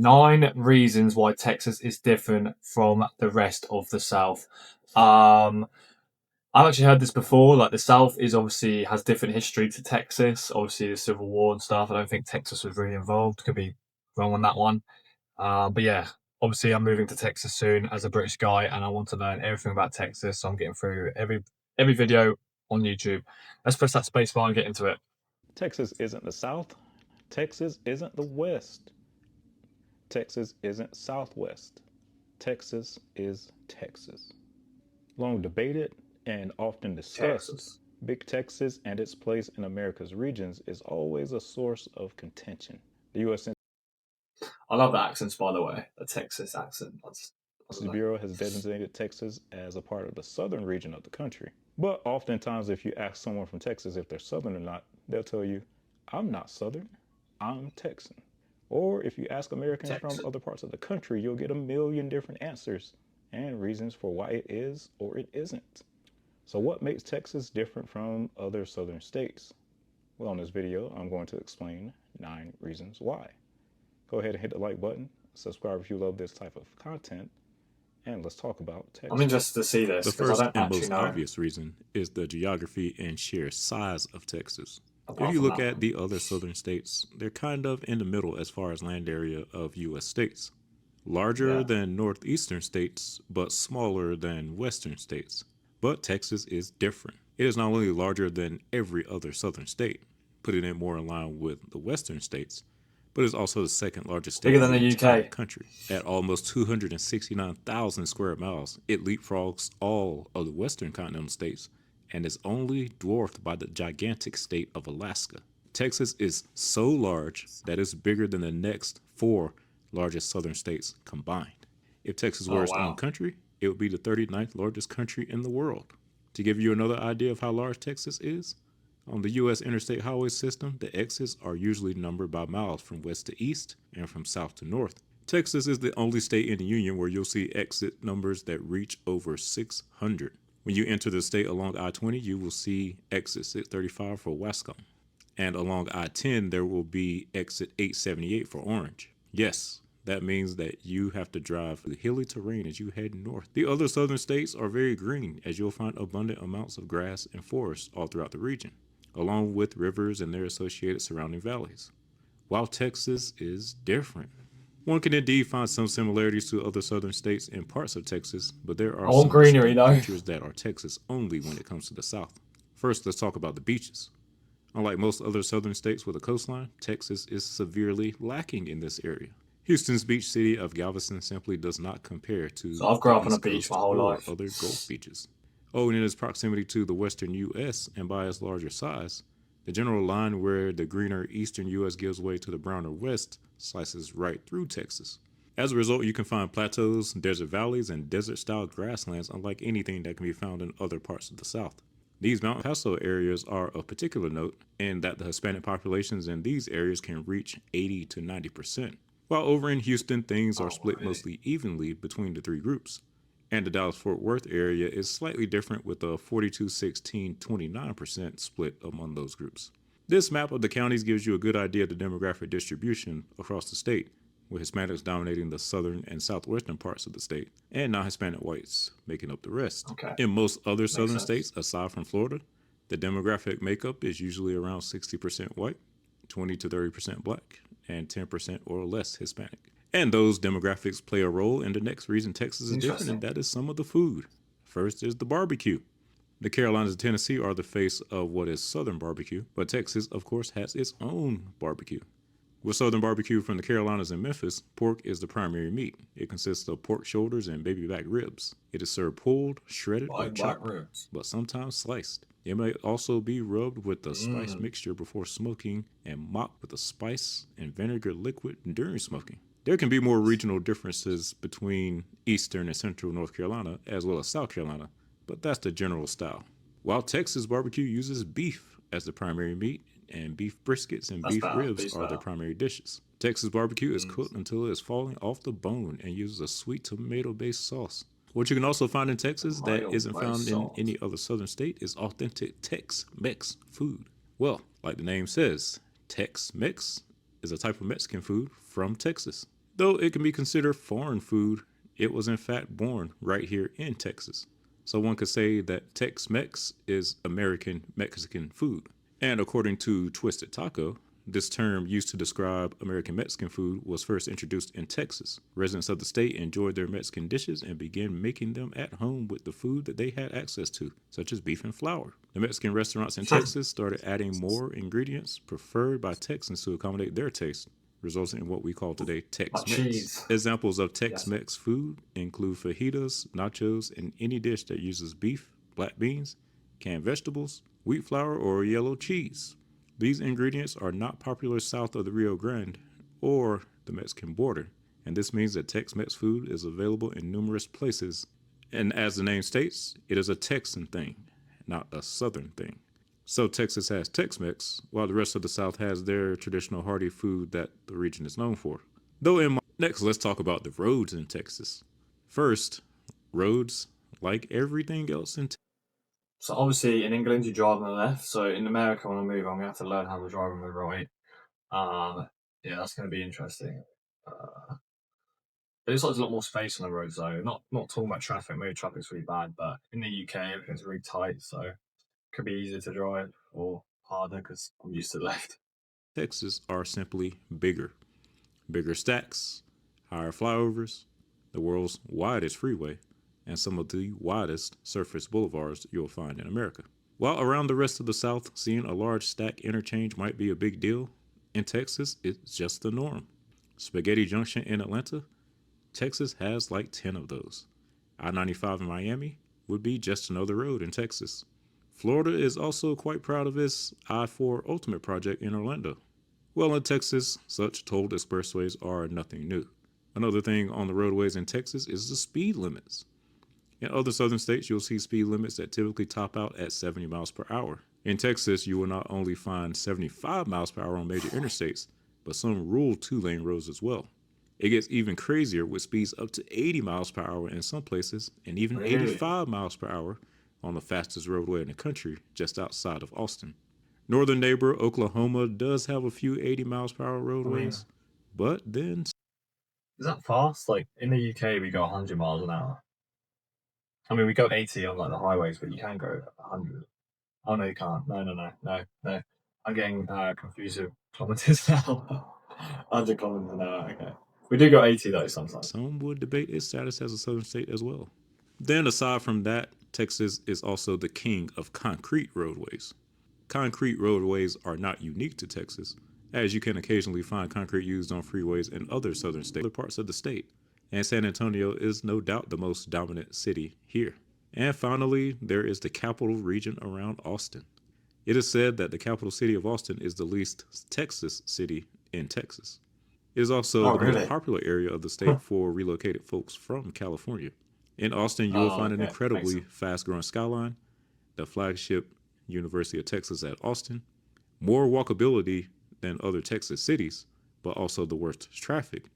9 reasons why Texas is different from the rest of the South. I've actually heard this before. Like the South is obviously has different history to Texas. Obviously, the Civil War and stuff. I don't think Texas was really involved. Could be wrong on that one. But yeah, obviously, I'm moving to Texas soon as a British guy, and I want to learn everything about Texas. So I'm getting through every video on YouTube. Let's press that space bar and get into it. Texas isn't the South. Texas isn't the West. Texas isn't Southwest. Texas is Texas. Long debated and often discussed, Texas. Big Texas and its place in America's regions is always a source of contention. The U.S. I love the accents, by the way. The Texas accent. I don't Census know. Bureau has designated Texas as a part of the southern region of the country. But oftentimes, if you ask someone from Texas if they're southern or not, they'll tell you, I'm not southern, I'm Texan. Or if you ask Americans from Texas. other parts of the country, you'll get a million different answers and reasons for why it is or it isn't. So, what makes Texas different from other southern states? Well, in this video, I'm going to explain 9 reasons why. Go ahead and hit the like button, subscribe if you love this type of content, and let's talk about I'm Texas. interested to see this The because I first don't and actually most know obvious reason is the geography and sheer size of Texas. If apart you from look that at one. the other southern states, they're kind of in the middle as far as land area of US states. Larger Yeah. than northeastern states, but smaller than western states. But Texas is different. It is not only larger than every other southern state, putting it more in line with the western states, but it's also the second largest state Bigger in than the the entire UK. country. At almost 269,000 square miles, it leapfrogs all of the western continental states and is only dwarfed by the gigantic state of Alaska. Texas is so large that it's bigger than the next 4 largest southern states combined. If Texas were Oh its own wow. country, it would be the 39th largest country in the world. To give you another idea of how large Texas is, on the U.S. interstate highway system, the exits are usually numbered by miles from west to east and from south to north. Texas is the only state in the union where you'll see exit numbers that reach over 600. When you enter the state along I-20, you will see exit 635 for Wascom. And along I-10, there will be exit 878 for Orange. Yes, that means that you have to drive through hilly terrain as you head north. The other southern states are very green, as you'll find abundant amounts of grass and forests all throughout the region, along with rivers and their associated surrounding valleys. While Texas is different. One can indeed find some similarities to other southern states in parts of Texas, but there I are want some greenery distinct though. features that are Texas only when it comes to the South. First, let's talk about the beaches. Unlike most other southern states with a coastline, Texas is severely lacking in this area. Houston's beach city of Galveston simply does not compare to So I've grown the up on a East beach my Coast whole or life. other Gulf beaches. Owing its proximity to the western U.S. and by its larger size, the general line where the greener eastern U.S. gives way to the browner west slices right through Texas. As a result, you can find plateaus, desert valleys, and desert style grasslands unlike anything that can be found in other parts of the South. These Mount Paso areas are of particular note in that the Hispanic populations in these areas can reach 80 to 90%, while over in Houston, things are Oh split really? mostly evenly between the 3 groups. And the Dallas Fort Worth area is slightly different with a 42 16 29% split among those groups. This map of the counties gives you a good idea of the demographic distribution across the state, with Hispanics dominating the southern and southwestern parts of the state, and non Hispanic whites making up the rest. Okay. In most other Makes southern sense. states, aside from Florida, the demographic makeup is usually around 60% white, 20 to 30% black, and 10% or less Hispanic. And those demographics play a role in the next reason Texas is different, and Interesting. that is some of the food. First is the barbecue. The Carolinas and Tennessee are the face of what is Southern barbecue, but Texas, of course, has its own barbecue. With Southern barbecue from the Carolinas and Memphis, pork is the primary meat. It consists of pork shoulders and baby back ribs. It is served pulled, shredded, or Like black chopped, ribs. but sometimes sliced. It may also be rubbed with a spice Mmm. mixture before smoking and mocked with a spice and vinegar liquid during smoking. There can be more regional differences between eastern and central North Carolina as well as South Carolina, but that's the general style. While Texas barbecue uses beef as the primary meat, and beef briskets and That's beef better. ribs Beef's are their better. primary dishes. Texas barbecue is Mm. cooked until it is falling off the bone and uses a sweet tomato based sauce. What you can also find in Texas that Tomato isn't based found in sauce. any other southern state is authentic Tex Mex food. Well, like the name says, Tex Mex is a type of Mexican food from Texas. Though it can be considered foreign food, it was in fact born right here in Texas. So one could say that Tex-Mex is American Mexican food. And according to Twisted Taco, this term used to describe American Mexican food was first introduced in Texas. Residents of the state enjoyed their Mexican dishes and began making them at home with the food that they had access to, such as beef and flour. The Mexican restaurants in Texas started adding more ingredients preferred by Texans to accommodate their taste, resulting in what we call today Like Tex-Mex. cheese. Examples of Yes. Tex-Mex food include fajitas, nachos, and any dish that uses beef, black beans, canned vegetables, wheat flour, or yellow cheese. These ingredients are not popular south of the Rio Grande or the Mexican border, and this means that Tex-Mex food is available in numerous places. And as the name states, it is a Texan thing, not a Southern thing. So Texas has Tex-Mex, while the rest of the South has their traditional hearty food that the region is known for. Next, let's talk about the roads in Texas. First, roads, like everything else in Texas. So obviously in England you drive on the left. So in America when I move, I'm gonna have to learn how to drive on the right. Yeah, that's gonna be interesting. It looks like there's a lot more space on the roads though. Not talking about traffic. Maybe traffic's really bad, but in the UK everything's really tight, so it could be easier to drive or harder because I'm used to the left. Texas are simply bigger. Bigger stacks, higher flyovers, the world's widest freeway, and some of the widest surface boulevards you'll find in America. While around the rest of the South, seeing a large stack interchange might be a big deal, in Texas, it's just the norm. Spaghetti Junction in Atlanta, Texas has like 10 of those. I-95 in Miami would be just another road in Texas. Florida is also quite proud of its I-4 Ultimate project in Orlando. Well, in Texas, such tolled expressways are nothing new. Another thing on the roadways in Texas is the speed limits. In other southern states, you'll see speed limits that typically top out at 70 miles per hour. In Texas, you will not only find 75 miles per hour on major interstates, but some rural two-lane roads as well. It gets even crazier with speeds up to 80 miles per hour in some places, and even Really? 85 miles per hour on the fastest roadway in the country just outside of Austin. Northern neighbor Oklahoma does have a few 80 miles per hour roadways, but then Is that fast? Like in the UK we go 100 miles an hour. I mean we go 80 on like the highways, but you can go 100. Oh no, you can't. No. I'm getting confused with kilometers now. 100 kilometers an hour. Okay. We do go 80 though sometimes. some would debate its status as a southern state as well. Then, aside from that, Texas is also the king of concrete roadways. Concrete roadways are not unique to Texas, as you can occasionally find concrete used on freeways in other southern states, other parts of the state. And San Antonio is no doubt the most dominant city here. And finally, there is the capital region around Austin. It is said that the capital city of Austin is the least Texas city in Texas. It is also Oh the most really? popular area of the state for relocated folks from California. In Austin, you will find an Okay. Makes incredibly sense. fast growing skyline, the flagship University of Texas at Austin, more walkability than other Texas cities, but also the worst traffic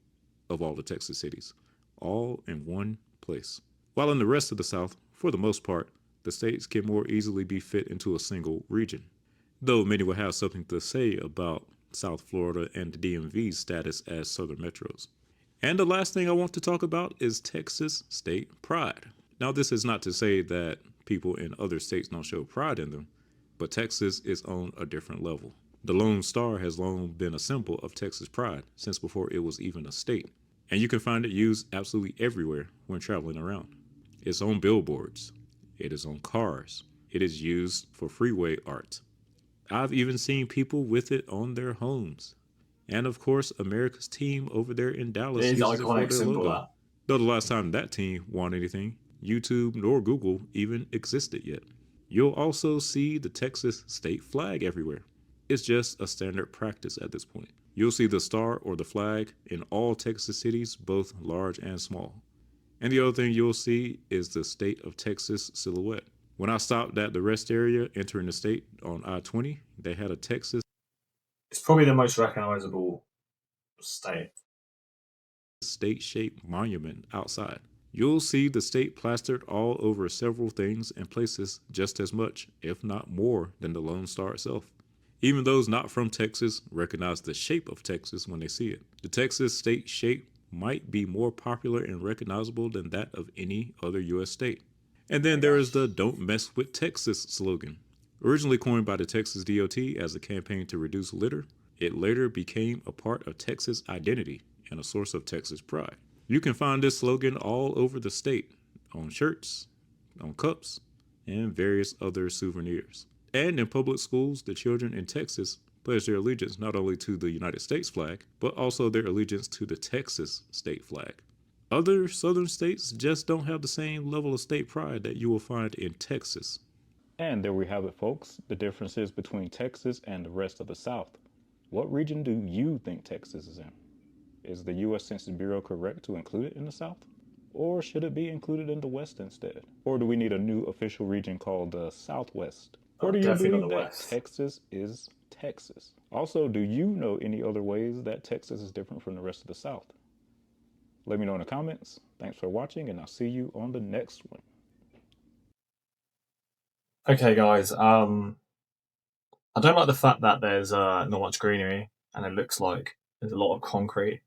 of all the Texas cities, all in one place. While in the rest of the South, for the most part, the states can more easily be fit into a single region. Though many will have something to say about South Florida and the DMV's status as southern metros. And the last thing I want to talk about is Texas state pride. Now, this is not to say that people in other states don't show pride in them, but Texas is on a different level. The Lone Star has long been a symbol of Texas pride since before it was even a state. And you can find it used absolutely everywhere when traveling around. It's on billboards, it is on cars, it is used for freeway art. I've even seen people with it on their homes. And of course, America's team over there in Dallas It is uses it for iconic their symbol logo. that. Though the last time that team won anything, YouTube nor Google even existed yet. You'll also see the Texas state flag everywhere. It's just a standard practice at this point. You'll see the star or the flag in all Texas cities, both large and small. And the other thing you'll see is the state of Texas silhouette. When I stopped at the rest area entering the state on I-20, they had a Texas It's probably the most recognizable state. state-shaped monument outside. You'll see the state plastered all over several things and places just as much, if not more, than the Lone Star itself. Even those not from Texas recognize the shape of Texas when they see it. The Texas state-shaped might be more popular and recognizable than that of any other U.S. state. And then there is the Don't Mess with Texas slogan. Originally coined by the Texas DOT as a campaign to reduce litter, it later became a part of Texas identity and a source of Texas pride. You can find this slogan all over the state, on shirts, on cups, and various other souvenirs. And in public schools, the children in Texas pledge their allegiance not only to the United States flag, but also their allegiance to the Texas state flag. Other southern states just don't have the same level of state pride that you will find in Texas. And there we have it, folks, the differences between Texas and the rest of the South. What region do you think Texas is in? Is the U.S. Census Bureau correct to include it in the South? Or should it be included in the West instead? Or do we need a new official region called the Southwest? Or do you Definitely not believe the that West. Texas is Texas? Also, do you know any other ways that Texas is different from the rest of the South? Let me know in the comments. Thanks for watching, and I'll see you on the next one. Okay, guys. I don't like the fact that there's not much greenery and it looks like there's a lot of concrete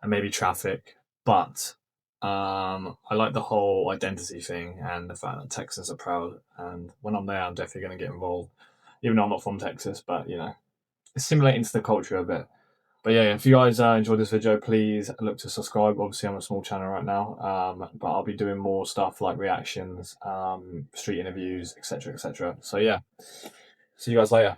and maybe traffic, but I like the whole identity thing and the fact that Texans are proud. And when I'm there, I'm definitely going to get involved, even though I'm not from Texas. But it's assimilating to the culture a bit. But yeah, if you guys enjoyed this video, please look to subscribe. Obviously, I'm a small channel right now, but I'll be doing more stuff like reactions, street interviews, etc., etc. So yeah, see you guys later.